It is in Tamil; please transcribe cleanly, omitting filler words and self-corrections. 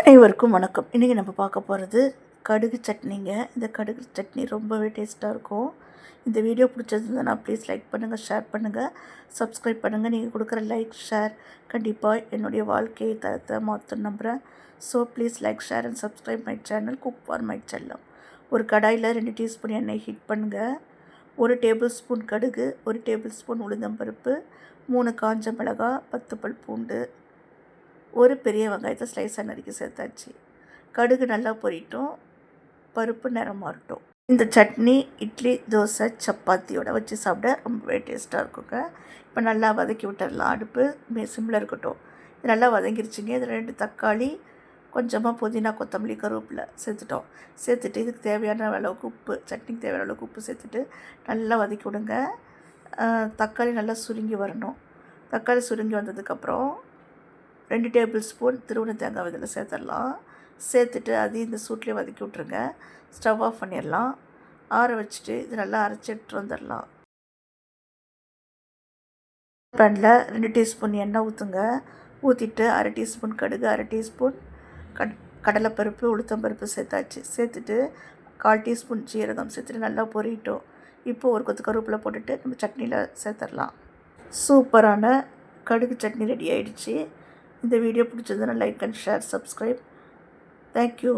அனைவருக்கும் வணக்கம். இன்றைக்கி நம்ம பார்க்க போகிறது கடுகு சட்னிங்க. இந்த கடுகு சட்னி ரொம்பவே டேஸ்ட்டாக இருக்கும். இந்த வீடியோ பிடிச்சிருந்ததுன்னா ப்ளீஸ் லைக் பண்ணுங்கள், ஷேர் பண்ணுங்கள், சப்ஸ்கிரைப் பண்ணுங்கள். நீங்கள் கொடுக்குற லைக், ஷேர் கண்டிப்பாக என்னுடைய வாழ்க்கையை தரத்தை மாற்றம் நம்புகிறேன். So please like, share and subscribe my channel cook for my செல்லம். ஒரு கடாயில் 2 டீஸ்பூன் எண்ணெய் ஹீட் பண்ணுங்கள். 1 டேபிள் ஸ்பூன் கடுகு, 1 டேபிள் ஸ்பூன் உளுந்தம்பருப்பு, 3 காஞ்ச மிளகாய், 10 பல் பூண்டு, ஒரு பெரிய வெங்காயத்தை ஸ்லைஸாக நறுக்கி சேர்த்தாச்சு. கடுகு நல்லா பொரியட்டும், பருப்பு நிறம் மாறட்டும். இந்த சட்னி இட்லி, தோசை, சப்பாத்தியோட வச்சு சாப்பிட ரொம்பவே டேஸ்ட்டாக இருக்குங்க. இப்போ நல்லா வதக்கி விட்டுடலாம். அடுப்பு சிம்மில் இருக்கட்டும். இது நல்லா வதங்கிருச்சுங்க. இதில் 2 தக்காளி, கொஞ்சமாக புதினா, கொத்தமல்லி, கருவேப்பிலை சேர்த்துட்டோம். சேர்த்துட்டு இதுக்கு தேவையான அளவுக்கு உப்பு, சட்னிக்கு தேவையான அளவுக்கு உப்பு சேர்த்துட்டு நல்லா வதக்கி விடுங்க. தக்காளி நல்லா சுருங்கி வரணும். தக்காளி சுருங்கி வந்ததுக்கப்புறம் 2 டேபிள் ஸ்பூன் திருவண்ண தேங்காய் இதில் சேர்த்துடலாம். சேர்த்துட்டு அதையும் இந்த சூட்லேயே வதக்கி விட்ருங்க. ஸ்டவ் ஆஃப் பண்ணிடலாம். ஆற வச்சுட்டு இது நல்லா அரைச்சி எடுத்துட்டு வந்துடலாம். பேனில் 2 டீஸ்பூன் எண்ணெய் ஊற்றுங்க. ஊற்றிட்டு 1/2 டீஸ்பூன் கடுகு, 1/2 டீஸ்பூன் கடலைப்பருப்பு, உளுத்தம்பருப்பு சேர்த்தாச்சு. சேர்த்துட்டு 1/4 டீஸ்பூன் ஜீரகம் சேர்த்துட்டு நல்லா பொரியட்டும். இப்போது ஒரு கொத்து கருவேப்பிலை போட்டுட்டு நம்ம சட்னியில் சேர்த்துடலாம். சூப்பரான கடுகு சட்னி ரெடி ஆகிடுச்சு. இந்த வீடியோ பிடிச்சதுன்னா like and share, subscribe. Thank you.